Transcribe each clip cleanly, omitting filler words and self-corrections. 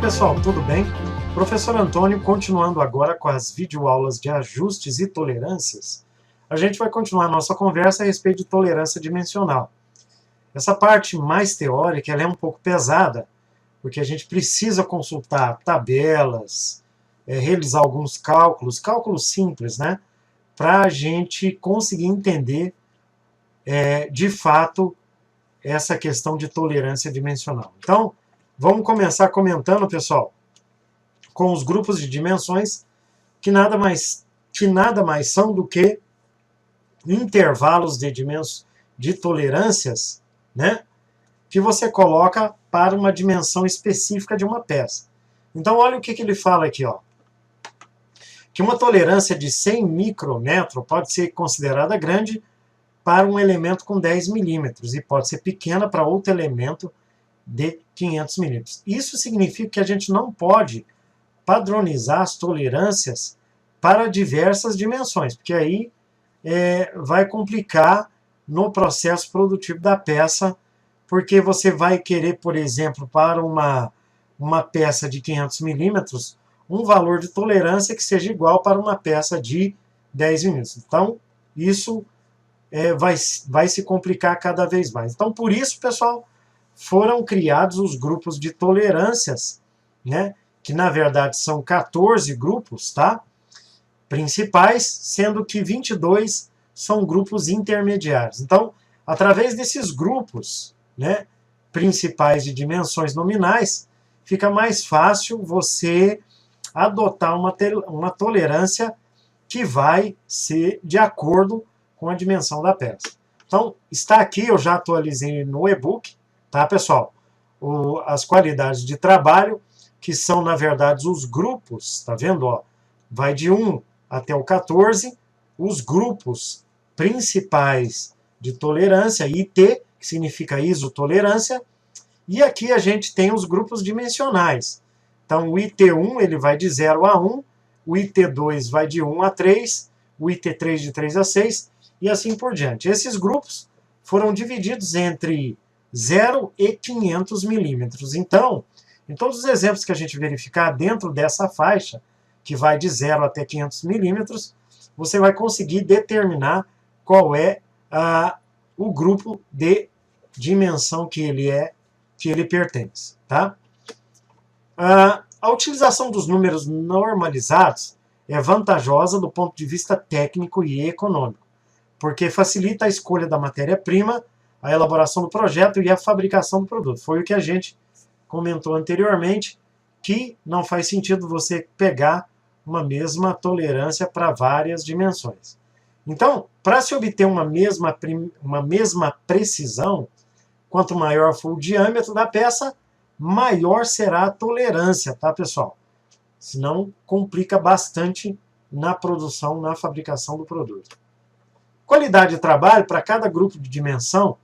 pessoal, tudo bem? Professor Antônio, continuando agora com as videoaulas de ajustes e tolerâncias, a gente vai continuar a nossa conversa a respeito de tolerância dimensional. Essa parte mais teórica ela é um pouco pesada, porque a gente precisa consultar tabelas, realizar alguns cálculos simples, né? Para a gente conseguir entender, de fato, essa questão de tolerância dimensional. Então, vamos começar comentando, pessoal, com os grupos de dimensões, que nada mais são do que intervalos de tolerâncias, né, que você coloca para uma dimensão específica de uma peça. Então, olha o que ele fala aqui, ó. Que uma tolerância de 100 micrômetros pode ser considerada grande para um elemento com 10 milímetros e pode ser pequena para outro elemento de 500 milímetros. Isso significa que a gente não pode padronizar as tolerâncias para diversas dimensões, porque aí vai complicar no processo produtivo da peça, porque você vai querer, por exemplo, para uma peça de 500 milímetros, um valor de tolerância que seja igual para uma peça de 10 milímetros. Então, isso vai se complicar cada vez mais. Então, por isso, pessoal, foram criados os grupos de tolerâncias, né, que na verdade são 14 grupos, tá, principais, sendo que 22 são grupos intermediários. Então, através desses grupos, né, principais de dimensões nominais, fica mais fácil você adotar uma tolerância que vai ser de acordo com a dimensão da peça. Então, está aqui, eu já atualizei no e-book, tá, pessoal? As qualidades de trabalho, que são, na verdade, os grupos, tá vendo? Ó? Vai de 1 até o 14, os grupos principais de tolerância, IT, que significa isotolerância, e aqui a gente tem os grupos dimensionais. Então, o IT1 ele vai de 0 a 1, o IT2 vai de 1 a 3, o IT3 de 3 a 6, e assim por diante. Esses grupos foram divididos entre 0 e 500 milímetros. Então, em todos os exemplos que a gente verificar dentro dessa faixa, que vai de 0 até 500 milímetros, você vai conseguir determinar qual é o grupo de dimensão que ele pertence. Tá? A utilização dos números normalizados é vantajosa do ponto de vista técnico e econômico, porque facilita a escolha da matéria-prima, a elaboração do projeto e a fabricação do produto. Foi o que a gente comentou anteriormente, que não faz sentido você pegar uma mesma tolerância para várias dimensões. Então, para se obter uma mesma precisão, quanto maior for o diâmetro da peça, maior será a tolerância, tá, pessoal? Senão, complica bastante na produção, na fabricação do produto. Qualidade de trabalho, para cada grupo de dimensão,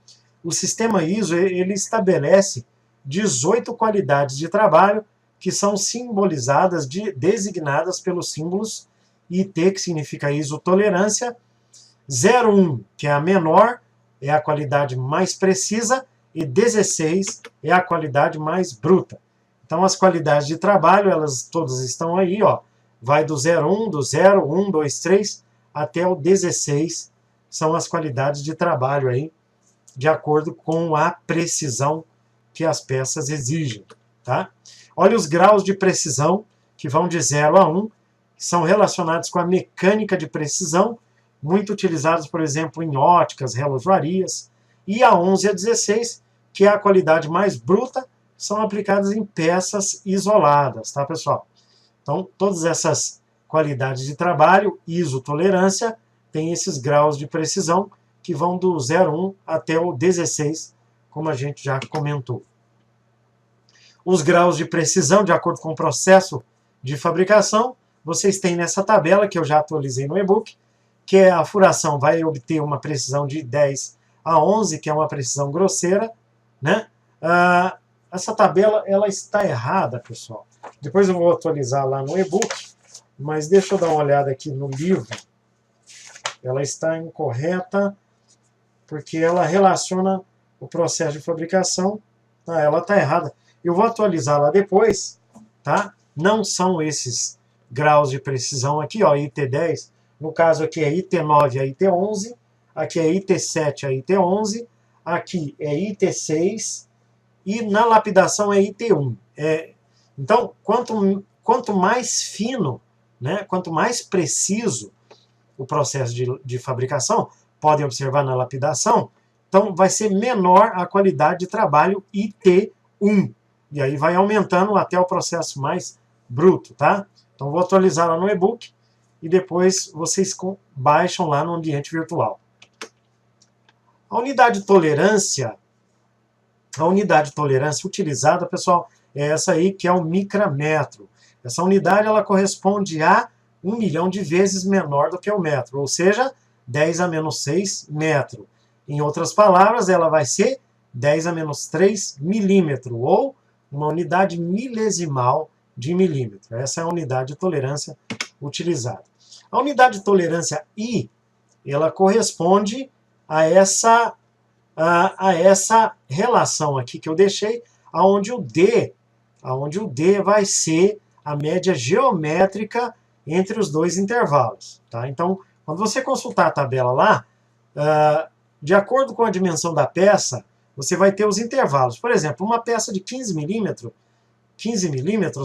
o sistema ISO ele estabelece 18 qualidades de trabalho que são simbolizadas, designadas pelos símbolos IT, que significa isotolerância, 01, que é a menor, é a qualidade mais precisa, e 16 é a qualidade mais bruta. Então, as qualidades de trabalho, elas todas estão aí, ó, vai do 01, do 0, 1, 2, 3, até o 16, são as qualidades de trabalho aí, de acordo com a precisão que as peças exigem. Tá? Olha os graus de precisão, que vão de 0 a 1, que são relacionados com a mecânica de precisão, muito utilizados, por exemplo, em óticas, relojarias, e a 11 a 16, que é a qualidade mais bruta, são aplicadas em peças isoladas, tá, pessoal? Então, todas essas qualidades de trabalho, isotolerância, tem esses graus de precisão que vão do 01 até o 16, como a gente já comentou. Os graus de precisão, de acordo com o processo de fabricação, vocês têm nessa tabela, que eu já atualizei no e-book, que é a furação vai obter uma precisão de 10 a 11, que é uma precisão grosseira, né? Essa tabela ela está errada, pessoal. Depois eu vou atualizar lá no e-book, mas deixa eu dar uma olhada aqui no livro. Ela está incorreta, porque ela relaciona o processo de fabricação. Ela está errada. Eu vou atualizar lá depois, tá? Não são esses graus de precisão aqui, ó, IT10, no caso aqui é IT9 a IT11, aqui é IT7 a IT11, aqui é IT6 e na lapidação é IT1. Então, quanto mais fino, né, quanto mais preciso o processo de fabricação, podem observar na lapidação, então vai ser menor a qualidade de trabalho IT1. E aí vai aumentando até o processo mais bruto, tá? Então vou atualizar lá no e-book e depois vocês baixam lá no ambiente virtual. A unidade de tolerância utilizada, pessoal, é essa aí que é o micrômetro. Essa unidade ela corresponde a 1 milhão de vezes menor do que o metro, ou seja, 10 a menos 6 metro. Em outras palavras, ela vai ser 10 a menos 3 milímetro, ou uma unidade milesimal de milímetro. Essa é a unidade de tolerância utilizada. A unidade de tolerância I, ela corresponde a essa relação aqui que eu deixei, onde o D vai ser a média geométrica entre os dois intervalos. Tá? Então, quando você consultar a tabela lá, de acordo com a dimensão da peça, você vai ter os intervalos. Por exemplo, uma peça de 15 milímetros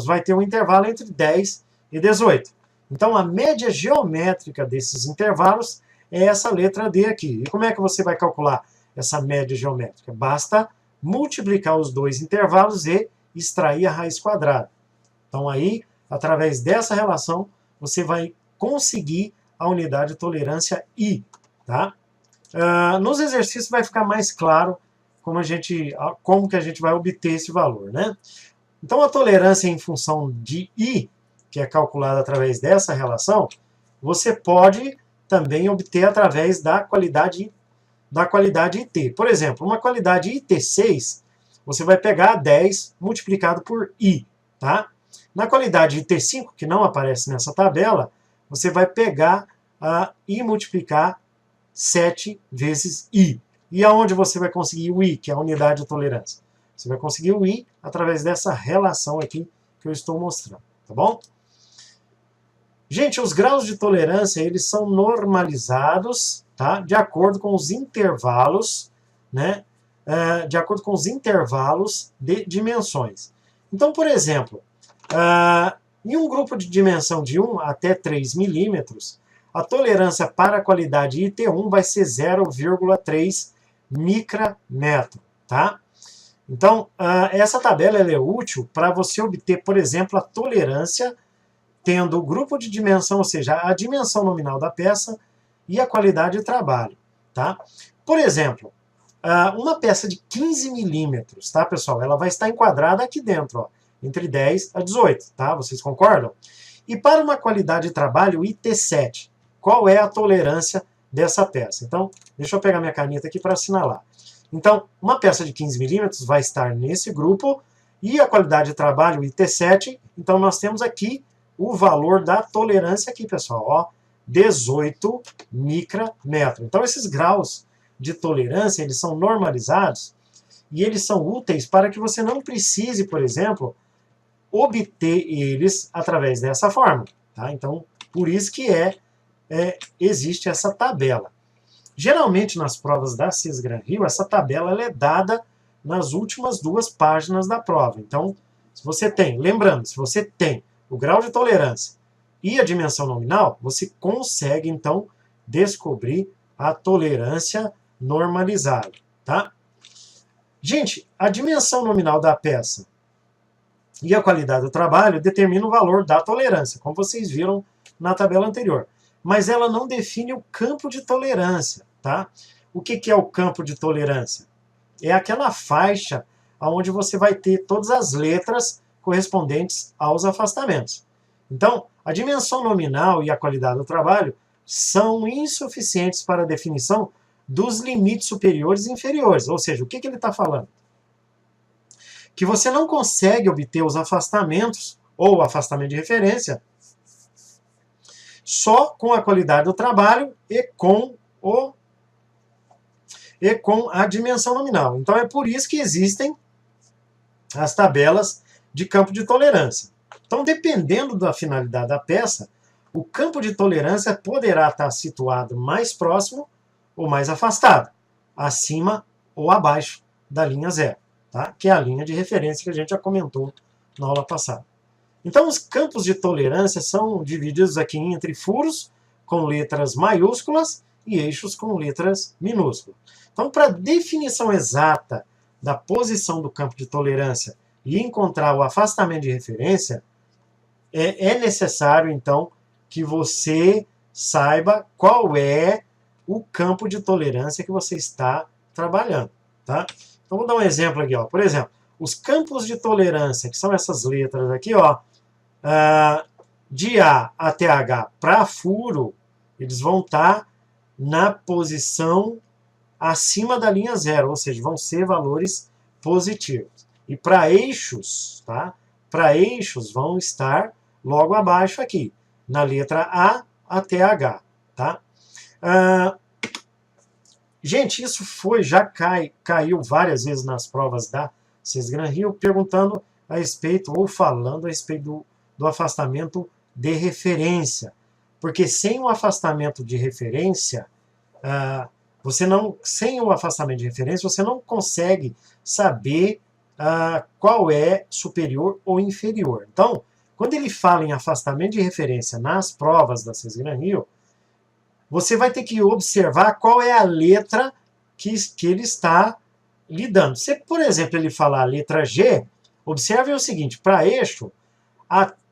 vai ter um intervalo entre 10 e 18. Então, a média geométrica desses intervalos é essa letra D aqui. E como é que você vai calcular essa média geométrica? Basta multiplicar os dois intervalos e extrair a raiz quadrada. Então, aí, através dessa relação, você vai conseguir a unidade de tolerância I. Tá? Nos exercícios vai ficar mais claro como que a gente vai obter esse valor. Né? Então, a tolerância em função de I, que é calculada através dessa relação, você pode também obter através da qualidade IT. Por exemplo, uma qualidade IT6, você vai pegar 10 multiplicado por I. Tá? Na qualidade IT5, que não aparece nessa tabela, você vai pegar I multiplicar 7 vezes I. E aonde você vai conseguir o I, que é a unidade de tolerância? Você vai conseguir o I através dessa relação aqui que eu estou mostrando. Tá bom? Gente, os graus de tolerância, eles são normalizados, tá? De acordo com os intervalos, né? De acordo com os intervalos de dimensões. Então, por exemplo, em um grupo de dimensão de 1 até 3 milímetros, a tolerância para a qualidade IT1 vai ser 0,3 micrômetro, tá? Então, essa tabela ela é útil para você obter, por exemplo, a tolerância tendo o grupo de dimensão, ou seja, a dimensão nominal da peça e a qualidade de trabalho, tá? Por exemplo, uma peça de 15 milímetros, tá, pessoal? Ela vai estar enquadrada aqui dentro, ó, entre 10 a 18, tá? Vocês concordam? E para uma qualidade de trabalho IT7, qual é a tolerância dessa peça? Então, deixa eu pegar minha caneta aqui para assinalar. Então, uma peça de 15 milímetros vai estar nesse grupo e a qualidade de trabalho IT7, então nós temos aqui o valor da tolerância aqui, pessoal, ó, 18 micrômetro. Então, esses graus de tolerância, eles são normalizados e eles são úteis para que você não precise, por exemplo, obter eles através dessa fórmula. Tá? Então, por isso que existe essa tabela. Geralmente, nas provas da Cisgran Rio, essa tabela ela é dada nas últimas 2 páginas da prova. Então, se você tem, lembrando, se você tem o grau de tolerância e a dimensão nominal, você consegue, então, descobrir a tolerância normalizada. Tá? Gente, a dimensão nominal da peça e a qualidade do trabalho determinam o valor da tolerância, como vocês viram na tabela anterior. Mas ela não define o campo de tolerância. Tá? O que é o campo de tolerância? É aquela faixa onde você vai ter todas as letras correspondentes aos afastamentos. Então, a dimensão nominal e a qualidade do trabalho são insuficientes para a definição dos limites superiores e inferiores. Ou seja, o que ele está falando? Que você não consegue obter os afastamentos ou o afastamento de referência só com a qualidade do trabalho e com a dimensão nominal. Então é por isso que existem as tabelas de campo de tolerância. Então, dependendo da finalidade da peça, o campo de tolerância poderá estar situado mais próximo ou mais afastado, acima ou abaixo da linha zero, tá? Que é a linha de referência que a gente já comentou na aula passada. Então, os campos de tolerância são divididos aqui entre furos com letras maiúsculas e eixos com letras minúsculas. Então, para definição exata da posição do campo de tolerância e encontrar o afastamento de referência, é necessário, então, que você saiba qual é o campo de tolerância que você está trabalhando, tá? Então, vou dar um exemplo aqui, ó. Por exemplo, os campos de tolerância, que são essas letras aqui, ó, de A até H para furo, eles vão estar na posição acima da linha zero, ou seja, vão ser valores positivos. E para eixos, tá? Para eixos vão estar logo abaixo aqui, na letra A até H, tá? Gente, isso já caiu várias vezes nas provas da Sesgran Rio, perguntando a respeito, ou falando a respeito do afastamento de referência. Porque sem o afastamento de referência, sem o afastamento de referência, você não consegue saber qual é superior ou inferior. Então, quando ele fala em afastamento de referência nas provas da Sesgran Rio, você vai ter que observar qual é a letra que ele está lidando. Se, por exemplo, ele falar a letra G, observe o seguinte, para eixo,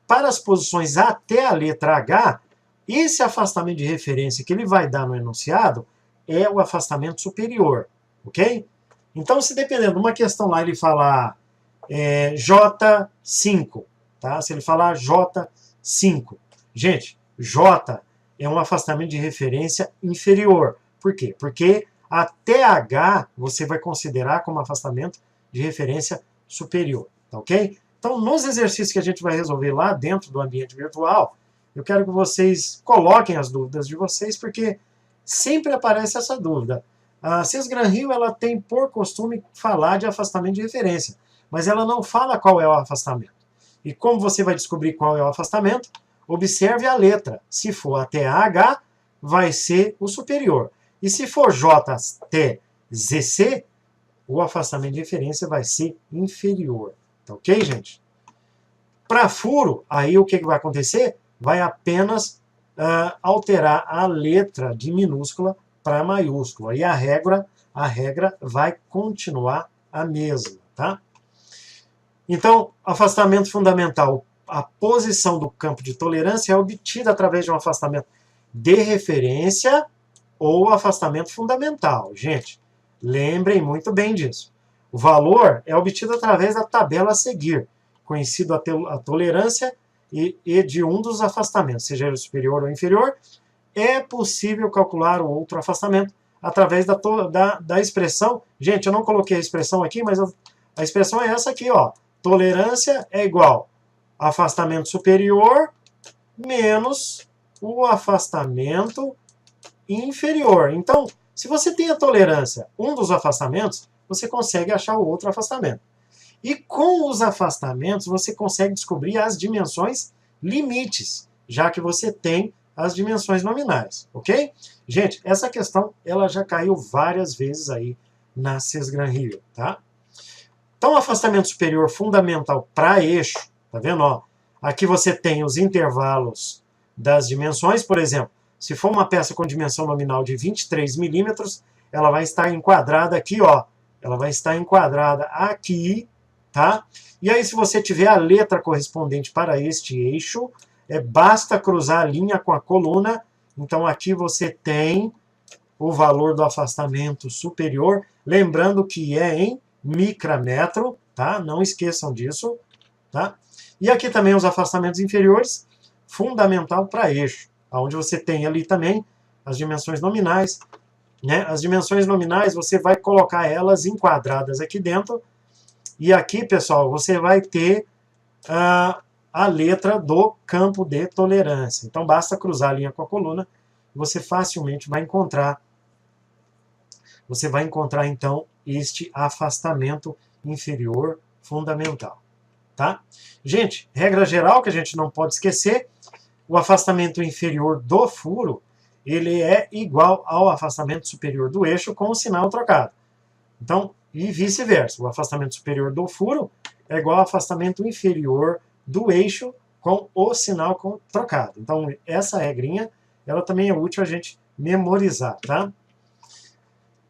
para as posições até a letra H, esse afastamento de referência que ele vai dar no enunciado é o afastamento superior, ok? Então, se dependendo de uma questão lá, ele falar J5, tá? Se ele falar J5, gente, J é um afastamento de referência inferior. Por quê? Porque até H você vai considerar como afastamento de referência superior, tá ok? Então, nos exercícios que a gente vai resolver lá dentro do ambiente virtual, eu quero que vocês coloquem as dúvidas de vocês, porque sempre aparece essa dúvida. A Sesgran Rio, ela tem por costume falar de afastamento de referência, mas ela não fala qual é o afastamento. E como você vai descobrir qual é o afastamento? Observe a letra. Se for até H, vai ser o superior. E se for J até ZC, o afastamento de referência vai ser inferior. Tá ok, gente? Para furo, aí o que vai acontecer? Vai apenas alterar a letra de minúscula para maiúscula. E a regra vai continuar a mesma, tá? Então, afastamento fundamental. A posição do campo de tolerância é obtida através de um afastamento de referência ou afastamento fundamental. Gente, lembrem muito bem disso. O valor é obtido através da tabela a seguir, conhecido a tolerância e de um dos afastamentos, seja ele superior ou inferior. É possível calcular o outro afastamento através da expressão. Gente, eu não coloquei a expressão aqui, mas a expressão é essa aqui, ó. Tolerância é igual a afastamento superior menos o afastamento inferior. Então, se você tem a tolerância, um dos afastamentos, você consegue achar o outro afastamento. E com os afastamentos, você consegue descobrir as dimensões limites, já que você tem as dimensões nominais, ok? Gente, essa questão ela já caiu várias vezes aí na Sesgran Rio, tá? Então, o afastamento superior fundamental para eixo, tá vendo? Ó, aqui você tem os intervalos das dimensões, por exemplo, se for uma peça com dimensão nominal de 23 milímetros, ela vai estar enquadrada aqui, ó. Ela vai estar enquadrada aqui, tá? E aí, se você tiver a letra correspondente para este eixo, basta cruzar a linha com a coluna. Então, aqui você tem o valor do afastamento superior, lembrando que é em micrômetro, tá? Não esqueçam disso, tá? E aqui também os afastamentos inferiores, fundamental para eixo, onde você tem ali também as dimensões nominais, né? As dimensões nominais, você vai colocar elas enquadradas aqui dentro, e aqui, pessoal, você vai ter a letra do campo de tolerância. Então, basta cruzar a linha com a coluna, você facilmente vai encontrar, então, este afastamento inferior fundamental. tá? Gente, regra geral que a gente não pode esquecer, o afastamento inferior do furo, ele é igual ao afastamento superior do eixo com o sinal trocado. Então, e vice-versa, o afastamento superior do furo é igual ao afastamento inferior do eixo com o sinal trocado. Então, essa regrinha, ela também é útil a gente memorizar, tá?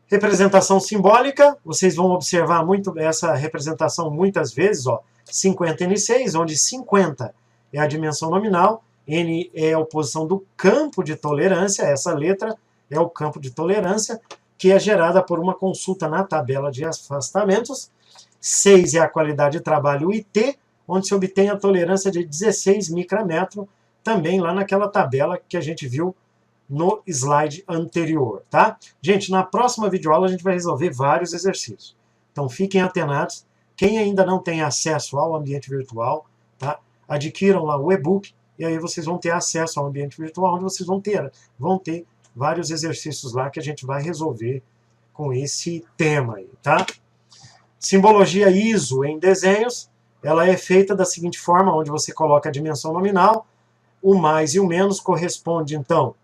Representação simbólica, vocês vão observar muito essa representação muitas vezes, ó, 50N6, onde 50 é a dimensão nominal, N é a oposição do campo de tolerância, essa letra é o campo de tolerância, que é gerada por uma consulta na tabela de afastamentos. 6 é a qualidade de trabalho IT, onde se obtém a tolerância de 16 micrômetros, também lá naquela tabela que a gente viu no slide anterior, tá? Gente, na próxima videoaula a gente vai resolver vários exercícios. Então fiquem atenados. Quem ainda não tem acesso ao ambiente virtual, tá? Adquiram lá o e-book e aí vocês vão ter acesso ao ambiente virtual, onde vocês vão ter vários exercícios lá que a gente vai resolver com esse tema aí, tá? Simbologia ISO em desenhos, ela é feita da seguinte forma, onde você coloca a dimensão nominal, o mais e o menos corresponde, então,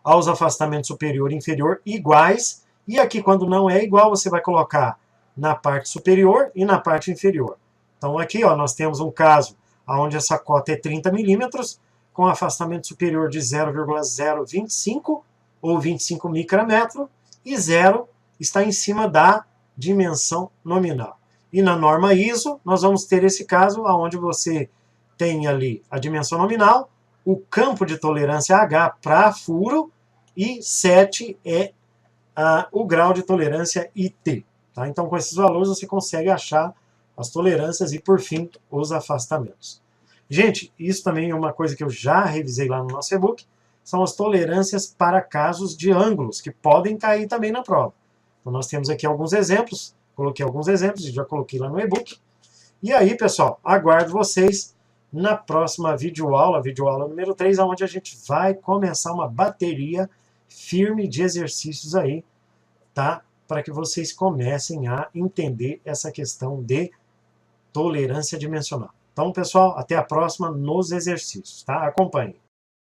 aos afastamentos superior e inferior iguais, e aqui quando não é igual, você vai colocar na parte superior e na parte inferior. Então aqui ó, nós temos um caso onde essa cota é 30 milímetros, com afastamento superior de 0,025 ou 25 micrômetros, e 0 está em cima da dimensão nominal. E na norma ISO, nós vamos ter esse caso onde você tem ali a dimensão nominal, o campo de tolerância H para furo, e 7 é o grau de tolerância IT. Tá? Então, com esses valores, você consegue achar as tolerâncias e, por fim, os afastamentos. Gente, isso também é uma coisa que eu já revisei lá no nosso e-book, são as tolerâncias para casos de ângulos, que podem cair também na prova. Então, nós temos aqui alguns exemplos, coloquei alguns exemplos, já coloquei lá no e-book. E aí, pessoal, aguardo vocês na próxima videoaula número 3, onde a gente vai começar uma bateria firme de exercícios aí, tá? Para que vocês comecem a entender essa questão de tolerância dimensional. Então, pessoal, até a próxima nos exercícios, tá? Acompanhem.